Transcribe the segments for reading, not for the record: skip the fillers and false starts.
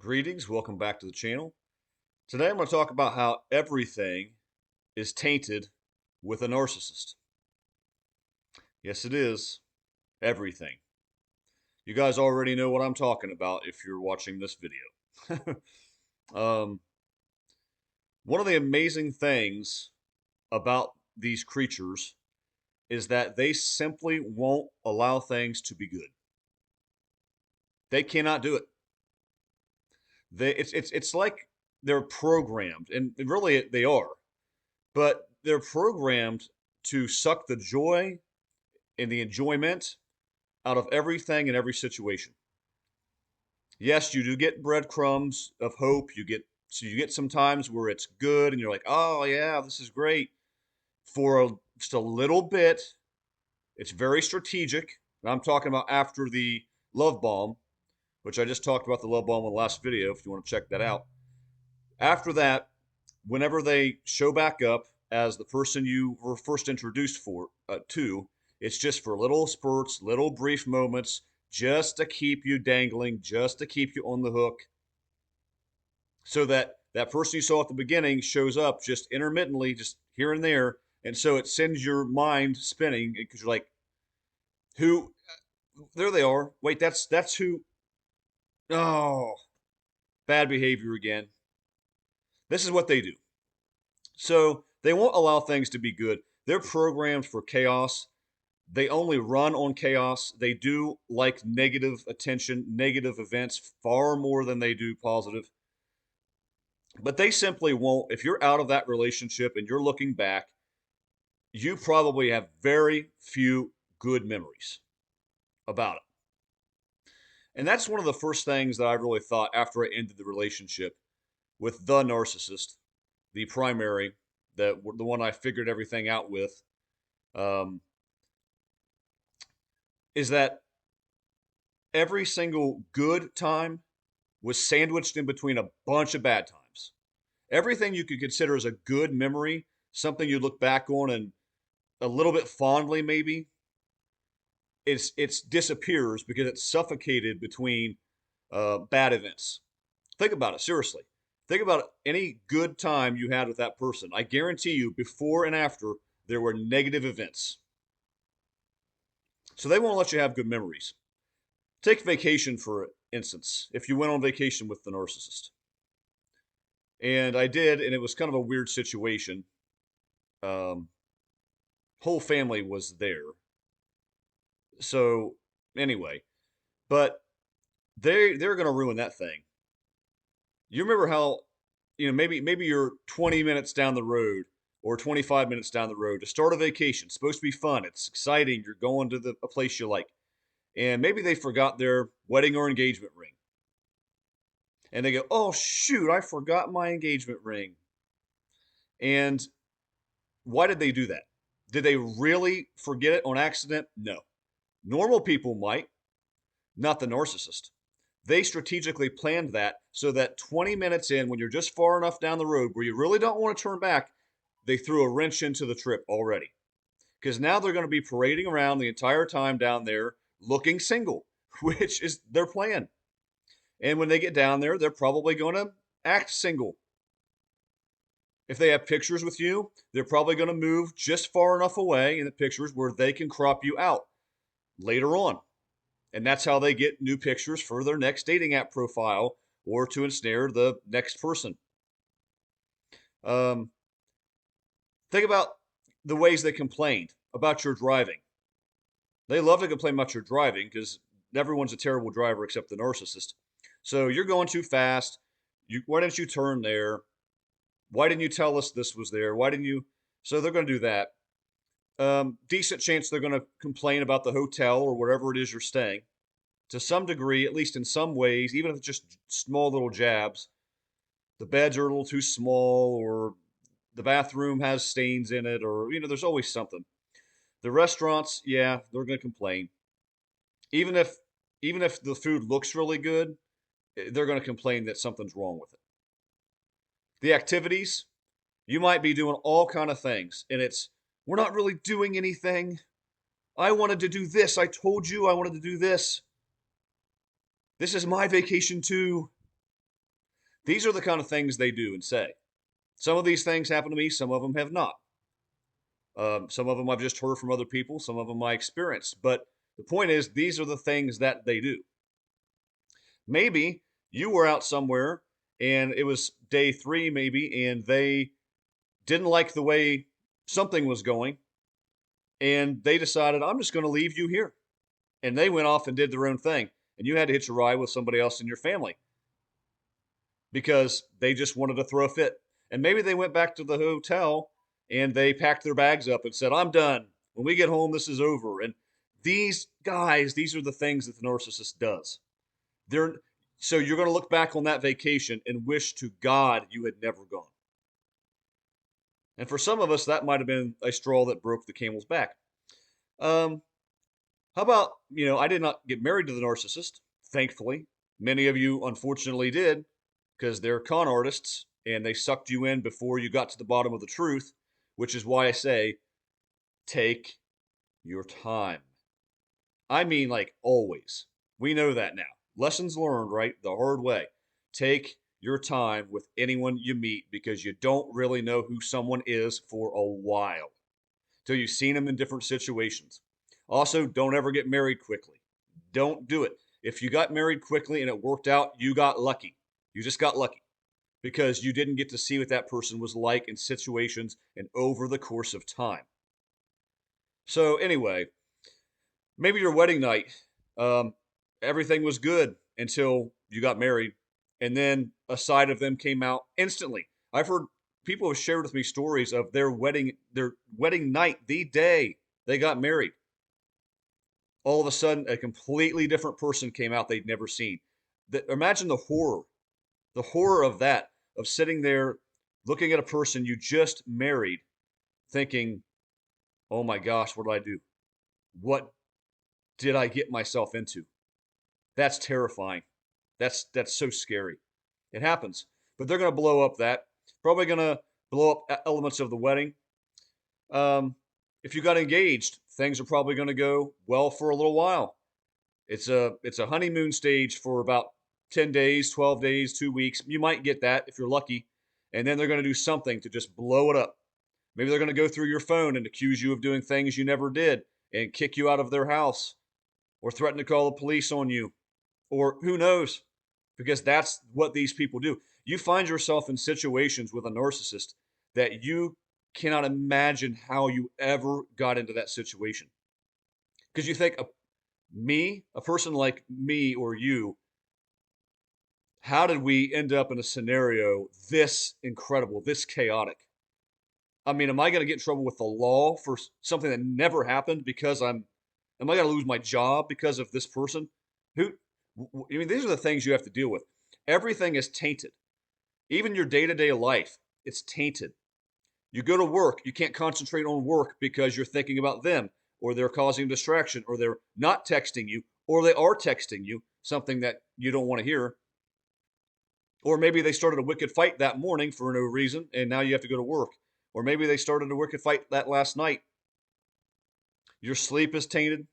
Greetings, welcome back to the channel. Today I'm going to talk about how everything is tainted with a narcissist. Yes, it is. Everything. You guys already know what I'm talking about if you're watching this video. um, One of the amazing things about these creatures is that they simply won't allow things to be good. They cannot do it. It's like they're programmed, and really they are. But they're programmed to suck the joy and the enjoyment out of everything and every situation. Yes, you do get breadcrumbs of hope. You get some times where it's good and you're like, "Oh yeah, this is great." Just a little bit, it's very strategic. And I'm talking about after the love bomb, which I just talked about the love bomb in the last video if you want to check that out. After that, whenever they show back up as the person you were first introduced to, it's just for little spurts, little brief moments, just to keep you dangling, just to keep you on the hook, so that that person you saw at the beginning shows up just intermittently, just here and there, and so it sends your mind spinning because you're like, who? There they are. Wait, that's who? Oh, bad behavior again. This is what they do. So they won't allow things to be good. They're programmed for chaos. They only run on chaos. They do like negative attention, negative events far more than they do positive. But they simply won't. If you're out of that relationship and you're looking back, you probably have very few good memories about it. And that's one of the first things that I really thought after I ended the relationship with the narcissist, the primary, the one I figured everything out with. Um, is that every single good time was sandwiched in between a bunch of bad times. Everything you could consider as a good memory, something you look back on and a little bit fondly maybe, it's disappears because it's suffocated between bad events. Think about it seriously. Think about any good time you had with that person. I guarantee you, before and after, there were negative events. So they won't let you have good memories. Take vacation, for instance, if you went on vacation with the narcissist. And I did, and it was kind of a weird situation. Um, Whole family was there. So anyway, but they're going to ruin that thing. You remember how, maybe you're 20 minutes down the road or 25 minutes down the road to start a vacation. It's supposed to be fun. It's exciting. You're going to a place you like. And maybe they forgot their wedding or engagement ring. And they go, "Oh shoot, I forgot my engagement ring." And why did they do that? Did they really forget it on accident? No. Normal people might, not the narcissist. They strategically planned that so that 20 minutes in, when you're just far enough down the road where you really don't want to turn back, they threw a wrench into the trip already. Because now they're going to be parading around the entire time down there looking single, which is their plan. And when they get down there, they're probably going to act single. If they have pictures with you, they're probably going to move just far enough away in the pictures where they can crop you out later on. And that's how they get new pictures for their next dating app profile or to ensnare the next person. Um, think about the ways they complained about your driving. They love to complain about your driving because everyone's a terrible driver except the narcissist. So you're going too fast. Why didn't you turn there? Why didn't you tell us this was there? Why didn't you? So they're going to do that. Decent chance they're going to complain about the hotel or wherever it is you're staying to some degree, at least in some ways, even if it's just small little jabs. The beds are a little too small, or the bathroom has stains in it, or there's always something. The restaurants, yeah, they're going to complain. Even if even if the food looks really good, they're going to complain that something's wrong with it. The activities, you might be doing all kind of things, and it's we're not really doing anything. I wanted to do this. I told you I wanted to do this. This is my vacation too. These are the kind of things they do and say. Some of these things happen to me, some of them have not. Some of them I've just heard from other people, some of them I experienced. But the point is, these are the things that they do. Maybe you were out somewhere and it was day three, maybe, and they didn't like the way something was going, and they decided, I'm just going to leave you here. And they went off and did their own thing. And you had to hitch a ride with somebody else in your family because they just wanted to throw a fit. And maybe they went back to the hotel and they packed their bags up and said, I'm done. When we get home, this is over. And these guys, these are the things that the narcissist does. They're so you're going to look back on that vacation and wish to God you had never gone. And for some of us, that might have been a straw that broke the camel's back. Um, how about, I did not get married to the narcissist, thankfully. Many of you, unfortunately, did because they're con artists and they sucked you in before you got to the bottom of the truth, which is why I say take your time. I mean, like always. We know that now. Lessons learned, right? The hard way. Take your time with anyone you meet because you don't really know who someone is for a while till you've seen them in different situations. Also, don't ever get married quickly. Don't do it. If you got married quickly and it worked out, you got lucky. You just got lucky because you didn't get to see what that person was like in situations and over the course of time. So, anyway, maybe your wedding night, um, everything was good until you got married, and then a side of them came out instantly. I've heard people have shared with me stories of their wedding night, the day they got married. All of a sudden, a completely different person came out they'd never seen. Imagine the horror of that, of sitting there looking at a person you just married, thinking, "Oh my gosh, what did I do? What did I get myself into?" That's terrifying. That's so scary. It happens. But they're going to blow up that. Probably going to blow up elements of the wedding. Um, if you got engaged, things are probably going to go well for a little while. It's a honeymoon stage for about 10 days, 12 days, 2 weeks. You might get that if you're lucky. And then they're going to do something to just blow it up. Maybe they're going to go through your phone and accuse you of doing things you never did and kick you out of their house or threaten to call the police on you, or who knows, because that's what these people do. You find yourself in situations with a narcissist that you cannot imagine how you ever got into that situation. Because you think, a person like me or you, how did we end up in a scenario this incredible, this chaotic? I mean, am I going to get in trouble with the law for something that never happened am I going to lose my job because of this person? Who, I mean, these are the things you have to deal with. Everything is tainted. Even your day to day life, it's tainted. You go to work, you can't concentrate on work because you're thinking about them, or they're causing distraction, or they're not texting you, or they are texting you something that you don't want to hear. Or maybe they started a wicked fight that morning for no reason, and now you have to go to work. Or maybe they started a wicked fight that last night. Your sleep is tainted.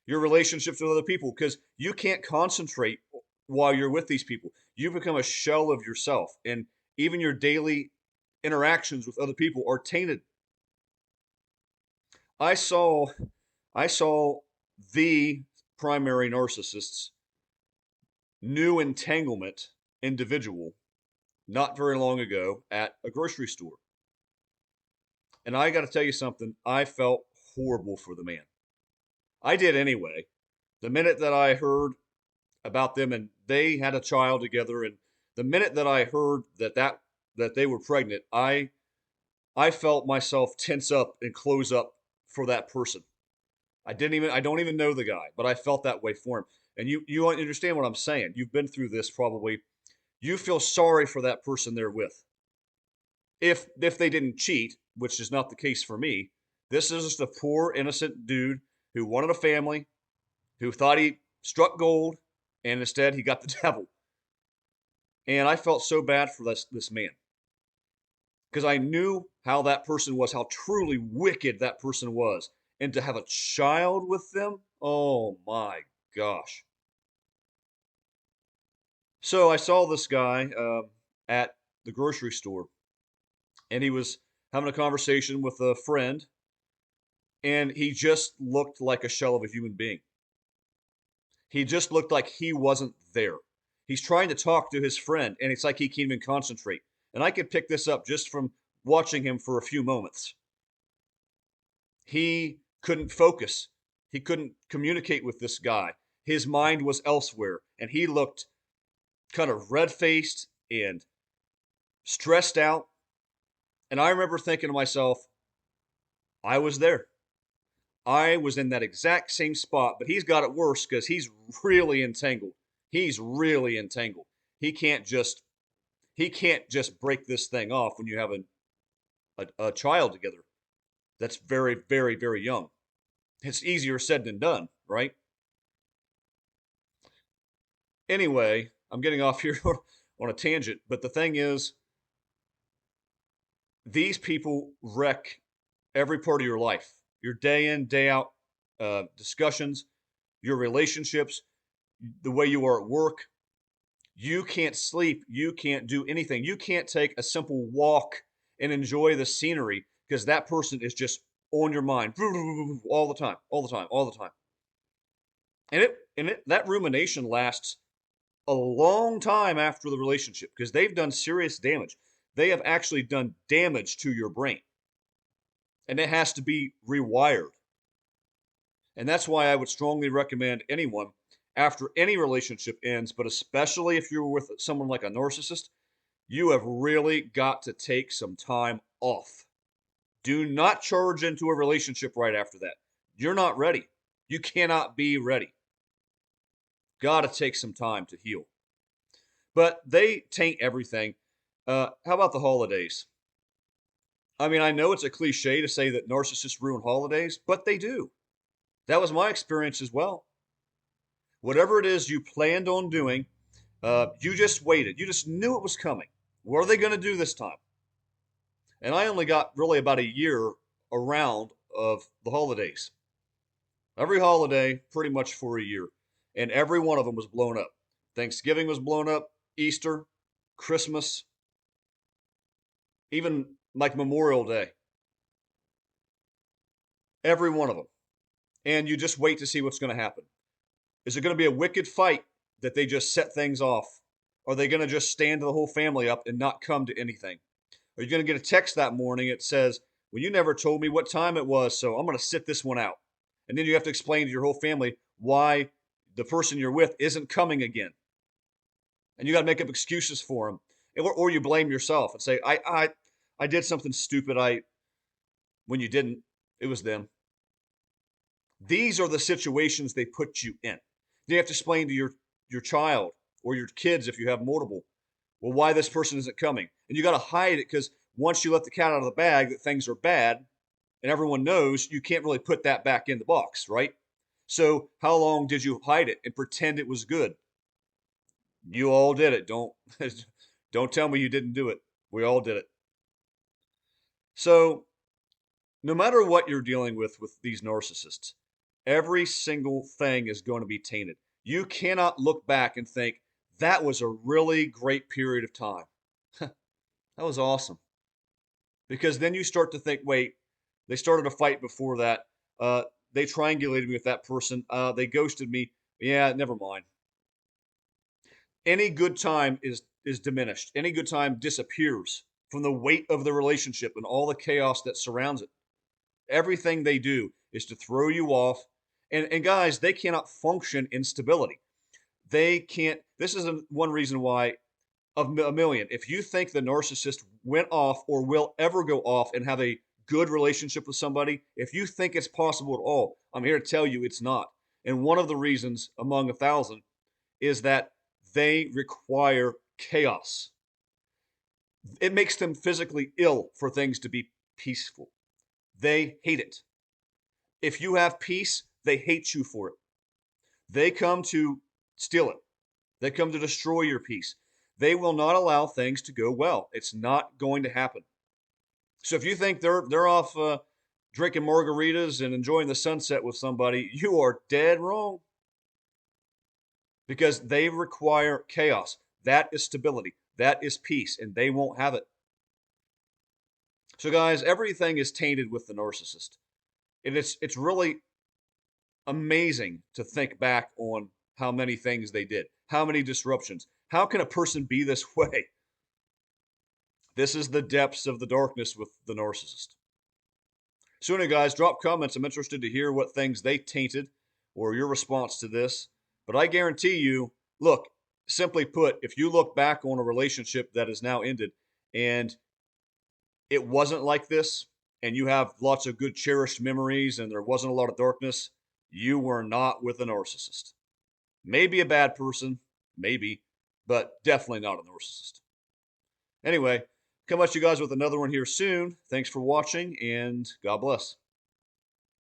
Your relationships with other people, because you can't concentrate while you're with these people. You become a shell of yourself, and even your daily interactions with other people are tainted. I saw I saw the primary narcissist's new entanglement individual not very long ago at a grocery store. And I got to tell you something, I felt horrible for the man. I did anyway. The minute that I heard about them and they had a child together, and the minute that I heard that they were pregnant, I felt myself tense up and close up for that person. I don't even know the guy, but I felt that way for him. And you understand what I'm saying. You've been through this probably. You feel sorry for that person they're with. If they didn't cheat, which is not the case for me, this is just a poor innocent dude who wanted a family, who thought he struck gold, and instead he got the devil. And I felt so bad for this man because I knew how that person was, how truly wicked that person was. And to have a child with them, oh my gosh. So I saw this guy at the grocery store, and he was having a conversation with a friend, and he just looked like a shell of a human being. He just looked like he wasn't there. He's trying to talk to his friend, and it's like he can't even concentrate. And I could pick this up just from watching him for a few moments. He couldn't focus. He couldn't communicate with this guy. His mind was elsewhere, and he looked kind of red faced and stressed out. And I remember thinking to myself, I was there. I was in that exact same spot, but he's got it worse because he's really entangled. He's really entangled. He can't just he can't just break this thing off when you have a child together that's very, very, very young. It's easier said than done, right? Anyway, I'm getting off here on a tangent, but the thing is, these people wreck every part of your life, your day in, day out discussions, your relationships, the way you are at work. You can't sleep. You can't do anything. You can't take a simple walk and enjoy the scenery because that person is just on your mind all the time, all the time, all the time. And that rumination lasts a long time after the relationship because they've done serious damage. They have actually done damage to your brain, and it has to be rewired. And that's why I would strongly recommend anyone after any relationship ends, but especially if you're with someone like a narcissist, you have really got to take some time off. Do not charge into a relationship right after that. You're not ready. You cannot be ready. Got to take some time to heal. But they taint everything. How about the holidays? I mean, I know it's a cliche to say that narcissists ruin holidays, but they do. That was my experience as well. Whatever it is you planned on doing, you just waited. You just knew it was coming. What are they going to do this time? And I only got really about a year around of the holidays. Every holiday, pretty much for a year. And every one of them was blown up. Thanksgiving was blown up, Easter, Christmas, even like Memorial Day. Every one of them. And you just wait to see what's going to happen. Is it going to be a wicked fight that they just set things off? Are they going to just stand the whole family up and not come to anything? Are you going to get a text that morning that says, well, you never told me what time it was, so I'm going to sit this one out. And then you have to explain to your whole family why the person you're with isn't coming again. And you got to make up excuses for them. Or you blame yourself and say, I did something stupid. When you didn't, it was them. These are the situations they put you in. You have to explain to your child or your kids if you have multiple, well, why this person isn't coming. And you got to hide it because once you let the cat out of the bag that things are bad and everyone knows, you can't really put that back in the box, right? So how long did you hide it and pretend it was good? You all did it. Don't tell me you didn't do it. We all did it. So no matter what you're dealing with these narcissists, every single thing is going to be tainted. You cannot look back and think that was a really great period of time. That was awesome. Because then you start to think, wait, they started a fight before that. They triangulated me with that person. They ghosted me. Yeah, never mind. Any good time is diminished. Any good time disappears from the weight of the relationship and all the chaos that surrounds it. Everything they do is to throw you off. And guys, they cannot function in stability. They can't. This is one reason why of a million. If you think the narcissist went off or will ever go off and have a good relationship with somebody, if you think it's possible at all, I'm here to tell you it's not. And one of the reasons, among a thousand, is that they require chaos. It makes them physically ill for things to be peaceful. They hate it. If you have peace, they hate you for it. They come to steal it. They come to destroy your peace. They will not allow things to go well. It's not going to happen. So if you think they're off drinking margaritas and enjoying the sunset with somebody, you are dead wrong because they require chaos. That is stability. That is peace, and they won't have it. So, guys, everything is tainted with the narcissist. And it's really amazing to think back on how many things they did, how many disruptions. How can a person be this way? This is the depths of the darkness with the narcissist. So, anyway, guys, drop comments. I'm interested to hear what things they tainted or your response to this. But I guarantee you, look, simply put, if you look back on a relationship that is now ended and it wasn't like this, and you have lots of good cherished memories and there wasn't a lot of darkness, you were not with a narcissist. Maybe a bad person, maybe, but definitely not a narcissist. Anyway, come at you guys with another one here soon. Thanks for watching, and God bless.